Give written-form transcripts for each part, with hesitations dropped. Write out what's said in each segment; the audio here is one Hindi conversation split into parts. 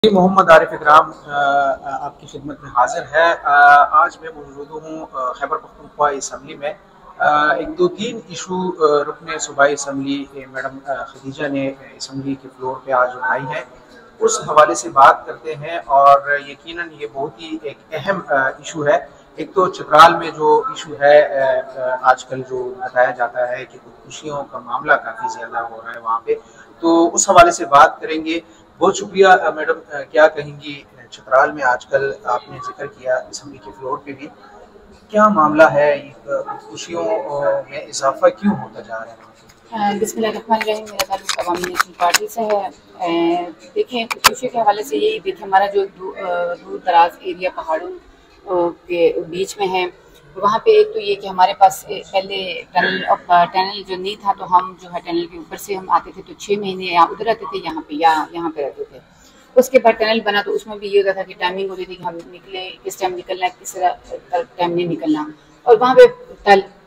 मोहम्मद आरिफ इकराम आपकी खिदमत में हाजिर है। आज मैं मौजूद हूँ खैबर पख्तूनख्वा असम्बली में। एक दो तीन इशू रुकने सूबाई असम्बली मैडम खदीजा ने असम्बली के फ्लोर पे आज उठाई है, उस हवाले से बात करते हैं। और यकीनन ये बहुत ही एक अहम इशू है। एक तो चित्राल में जो इशू है, आजकल जो बताया जाता है कि खुदकुशियों का मामला काफ़ी ज़्यादा हो रहा है वहाँ पे, तो उस हवाले से बात करेंगे। बहुत शुक्रिया मैडम। क्या कहेंगी, चित्राल में आजकल आपने जिक्र किया असम्बली के फ्लोर पे भी, क्या मामला है, खुशियों में इजाफा क्यों होता जा रहा है? बिस्मिल्लाहिर्रहमानिर्रहीम। मेरा ताल्लुक अवामी नेशनल पार्टी से है। देखें, खुशी के हवाले से यही देखिए, हमारा जो दूर दराज एरिया पहाड़ों के बीच में है, वहाँ पे एक तो ये कि हमारे पास पहले टनल जो नहीं था, तो हम जो है टनल के ऊपर से हम आते थे तो 6 महीने या उधर रहते थे, यहाँ पे रहते थे। उसके बाद टनल बना तो उसमें भी ये होता था कि टाइमिंग होती थी कि हम निकले, किस टाइम निकलना है, किस टाइम नहीं निकलना। और वहाँ पे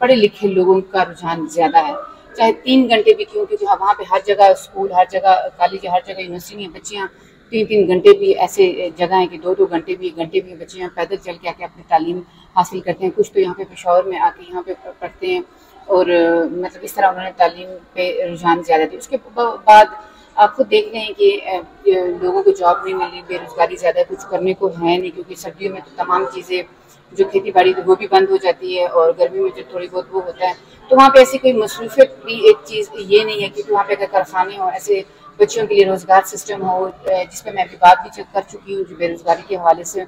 पढ़े लिखे लोगों का रुझान ज़्यादा है, चाहे 3 घंटे भी क्यों, क्योंकि वहाँ पे हर जगह स्कूल, हर जगह कॉलेज, हर जगह यूनिवर्सिटी में बच्चियाँ 3-3 घंटे भी, ऐसे जगह है कि 2-2 घंटे भी बच्चियाँ पैदल चल के आके अपनी तालीम हासिल करते हैं। कुछ तो यहाँ पे पेशावर में आके यहाँ पे पढ़ते हैं, और मतलब इस तरह उन्होंने तालीम पे रुझान ज़्यादा थी। उसके बाद आप खुद देख रहे हैं कि लोगों को जॉब नहीं मिल रही, बेरोजगारी ज़्यादा है, कुछ करने को है नहीं, क्योंकि सर्दियों में तो तमाम चीज़ें जो खेती बाड़ी वो भी बंद हो जाती है, और गर्मी में जो थोड़ी बहुत वो होता है, तो वहाँ पे ऐसी कोई मसरूफियत भी एक चीज़ ये नहीं है कि वहाँ पे अगर कारखाने हो, ऐसे बच्चों के लिए रोज़गार सिस्टम हो, जिस पर मैं अभी बात भी कर चुकी हूँ जो बेरोजगारी के हवाले से,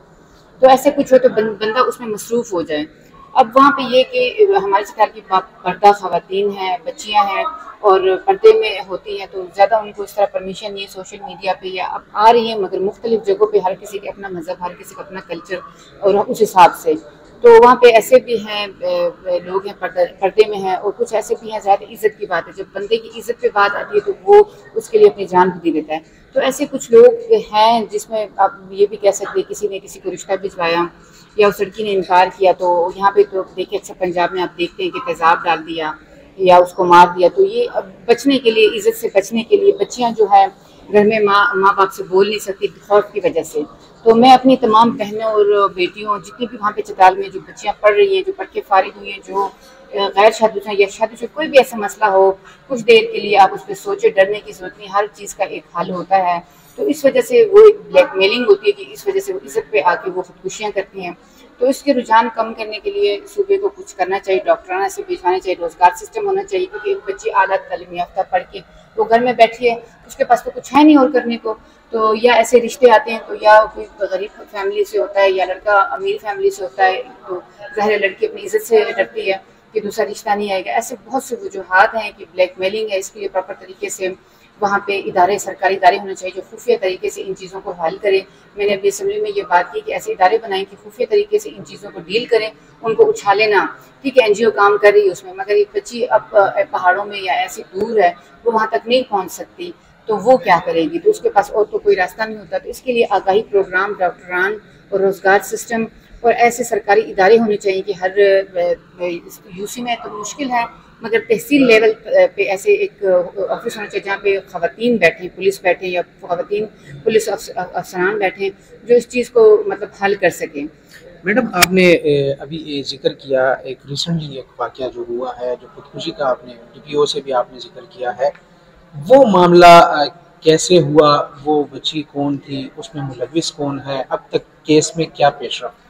तो ऐसे कुछ हो तो बंदा उसमें मसरूफ़ हो जाए। अब वहाँ पे ये कि हमारे सरकार की पर्दा ख़वातीन हैं, बच्चियाँ हैं, और पर्दे में होती हैं, तो ज़्यादा उनको इस तरह परमिशन नहीं है सोशल मीडिया पे, या अब आ रही है मगर मुख्तलिफ जगहों पे, हर किसी के अपना मज़हब, हर किसी का अपना कल्चर, और उस हिसाब से तो वहाँ पे ऐसे भी हैं लोग हैं पर्दे में हैं, और कुछ ऐसे भी हैं। ज़्यादा इज़्ज़त की बात है, जब बंदे की इज़्ज़त पे बात आती है तो वो उसके लिए अपनी जान भी दे देता है। तो ऐसे कुछ लोग हैं जिसमें आप ये भी कह सकते हैं किसी ने किसी को रिश्ता भिजवाया या उस लड़की ने इनकार किया, तो यहाँ पे तो देखिए अक्सर पंजाब में आप देखते हैं कि तेज़ाब डाल दिया या उसको मार दिया। तो ये अब बचने के लिए, इज़्ज़त से बचने के लिए, बच्चियाँ जो है घर में माँ बाप से बोल नहीं सकती खौफ की वजह से। तो मैं अपनी तमाम बहनों और बेटियों, जितनी भी वहाँ पे चित्राल में जो बच्चियाँ पढ़ रही हैं, जो पढ़ के फारिग हुई हैं, जो गैर शादीशुदा या शादीशुदा कोई भी ऐसा मसला हो, कुछ देर के लिए आप उस पर सोचे, डरने की जरूरत नहीं, हर चीज़ का एक हल होता है। तो इस वजह से वो एक ब्लैकमेलिंग होती है कि इस वजह से वो इज्जत पे आके वो खुदकुशियाँ करती हैं। तो इसके रुझान कम करने के लिए सूबे को कुछ करना चाहिए, डॉक्टराना से भिजवाना चाहिए, रोजगार सिस्टम होना चाहिए, क्योंकि एक बच्ची आला तालीम याफ्ता पढ़ के वो घर में बैठी है, उसके पास तो कुछ है नहीं और करने को। तो या ऐसे रिश्ते आते हैं, तो या कोई गरीब फैमिली से होता है या लड़का अमीर फैमिली से होता है, तो ज़ाहिर लड़की अपनी इज्जत से डरती है कि दूसरा रिश्ता नहीं आएगा। ऐसे बहुत से वजूहात हैं कि ब्लैकमेलिंग है। इसके लिए प्रॉपर तरीके से वहाँ पे इदारे, सरकारी इदारे होने चाहिए जो खुफिया तरीके से इन चीज़ों को हल करें। मैंने अभी असम्बली में ये बात की कि ऐसे इदारे बनाएं कि खुफिया तरीके से इन चीज़ों को डील करें, उनको उछाले ना। ठीक है, NGO काम कर रही है उसमें, मगर एक बच्ची अब पहाड़ों में या ऐसी दूर है, वो वहाँ तक नहीं पहुँच सकती, तो वो क्या करेगी? तो उसके पास और तो कोई रास्ता नहीं होता। तो इसके लिए आगाही प्रोग्राम, डॉक्टरान और रोज़गार सिस्टम और ऐसे सरकारी इदारे होने चाहिए कि हर UC में तो मुश्किल है, मगर तहसील लेवल पे ऐसे एक ऑफिस होना चाहिए जहाँ पे ख़वातीन बैठें, पुलिस बैठे या ख़वातीन पुलिस अफसरान बैठें जो इस चीज़ को मतलब हल कर सकें। मैडम, आपने अभी ये जिक्र किया, एक रिसेंटली एक वाक़या जो हुआ है, जो खुदकुशी का, आपने DPO से भी आपने जिक्र किया है, वो मामला कैसे हुआ, वो बच्ची कौन थी, उसमें मुलविस कौन है, अब तक केस में क्या पेश रफ्त?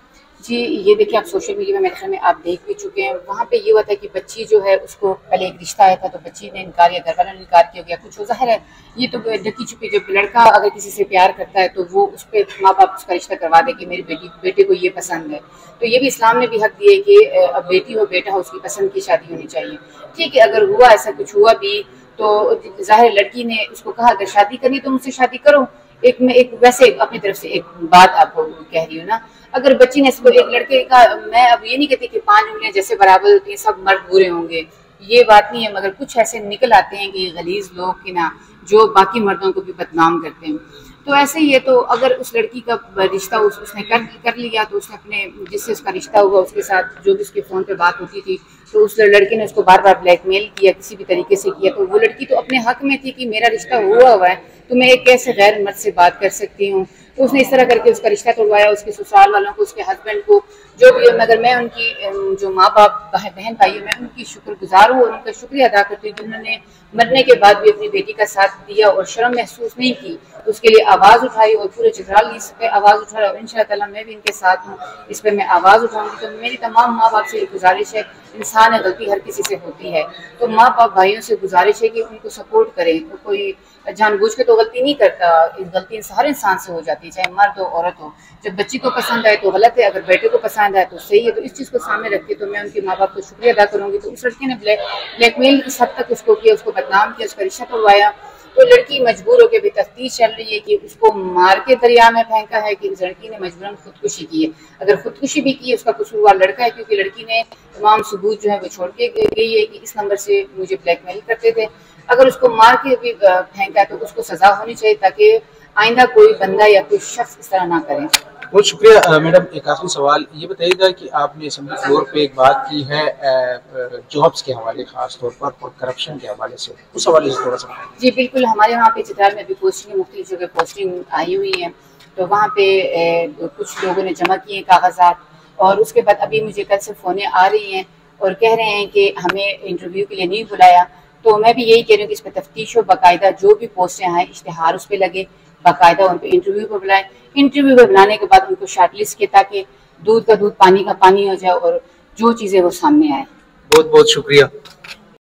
जी, ये देखिए, आप सोशल मीडिया में मेरे ख्याल में आप देख भी चुके हैं। वहाँ पे ये हुआ था कि बच्ची जो है उसको पहले एक रिश्ता आया था, तो बच्ची ने इनकार या घर वालों ने इनकार किया गया कुछ, ज़ाहिर है ये तो ढकी छुपी, जब लड़का अगर किसी से प्यार करता है तो वो उस पर माँ बाप उसका रिश्ता करवा दे कि मेरी बेटे को ये पसंद है। तो ये भी इस्लाम ने भी हक दिए कि अब बेटी हो बेटा हो, उसकी पसंद की शादी होनी चाहिए। ठीक है, अगर हुआ, ऐसा कुछ हुआ भी, तो ज़ाहिर लड़की ने उसको कहा अगर शादी करनी तो मुझसे शादी करो। मैं एक वैसे अपनी तरफ से एक बात आपको कह रही हूँ ना, अगर बच्ची ने इसको एक लड़के का, मैं अब ये नहीं कहती कि 5 उंगलियां जैसे बराबर होती हैं सब मर्द बुरे होंगे, ये बात नहीं है, मगर कुछ ऐसे निकल आते हैं कि गलीज लोग कि ना, जो बाकी मर्दों को भी बदनाम करते हैं। तो ऐसे ही है, तो अगर उस लड़की का रिश्ता उसने कर लिया, तो उसने अपने जिससे उसका रिश्ता हुआ उसके साथ जो भी उसके फ़ोन पे बात होती थी, तो उस लड़के ने उसको बार बार ब्लैकमेल किया, किसी भी तरीके से किया। तो वो लड़की तो अपने हक में थी कि मेरा रिश्ता हुआ है, तो मैं एक कैसे गैर मर्द से बात कर सकती हूँ, तो उसने इस तरह करके उसका रिश्ता तोड़वाया, उसके ससुराल वालों को, उसके हस्बैंड को, जो भी है। मगर मैं उनकी जो माँ बाप बहन भाई, मैं उनकी शुक्रगुजार हूँ और उनका शुक्रिया अदा करती हूँ जिन्होंने मरने के बाद भी अपनी बेटी का साथ दिया और शर्म महसूस नहीं की, उसके लिए आवाज़ उठाई और पूरे चित्राल इस पे आवाज़ उठा रहा है। और इंशाअल्लाह मैं भी इनके साथ हूँ, इस पर मैं आवाज़ उठाऊंगी। तो मेरी तमाम माँ बाप से गुजारिश है, इंसान है, गलती हर किसी से होती है, तो माँ बाप भाइयों से गुजारिश है कि उनको सपोर्ट करें। तो कोई जानबूझ के तो गलती नहीं करता, गलती हर इंसान से हो जाती है, चाहे मर्द हो औरत हो। जब बच्ची को पसंद आए तो गलत है, अगर बेटे को पसंद आए तो सही है। तो इस चीज़ को सामने रखती तो मैं उनके माँ बाप को शुक्रिया अदा करूँगी। तो उस लड़की ने ब्लैकमेल इस हद तक उसको किया, उसको बदनाम किया, उसका रिश्ता तोड़वाया। तो लड़की मजबूर होकर भी तफ्तीश चल रही है कि उसको मार के दरिया में फेंका है कि इस लड़की ने मजबूरन खुदकुशी की है। अगर खुदकुशी भी की है, उसका कसूरवार लड़का है, क्योंकि लड़की ने तमाम सबूत जो है वो छोड़ के गई है कि इस नंबर से मुझे ब्लैकमेल करते थे। अगर उसको मार के भी फेंका है तो उसको सजा होनी चाहिए, ताकि आइंदा कोई बंदा या कोई शख्स इस तरह ना करे। बहुत शुक्रिया मैडम। एक आखिरी सवाल ये बताइएगा कि आपने असेंबली फ्लोर पे एक बात की है जॉब्स के हवाले, खास तौर पर और करप्शन के हवाले से, उस हवाले से थोड़ा सा। जी बिल्कुल, हमारे वहाँ पे चित्राल में अभी पोस्टिंग, मुख्तलिफ जगह पोस्टिंग आई हुई है। तो वहाँ पे कुछ लोगों ने जमा किए कागजात, और उसके बाद अभी मुझे कल से फ़ोनें आ रही हैं और कह रहे हैं कि हमें इंटरव्यू के लिए नहीं बुलाया। तो मैं भी यही कह रही हूँ कि इस पर तफ्तीश हो, बाकायदा जो भी पोस्टें आए इश्तिहार उस पर लगे, बाकायदा उन पर इंटरव्यू पर बुलाएं। इंटरव्यू पर बुलाने के बाद उनको शॉर्टलिस्ट किए ताकि दूध का दूध पानी का पानी हो जाए और जो चीज़ें वो सामने आए। बहुत बहुत शुक्रिया।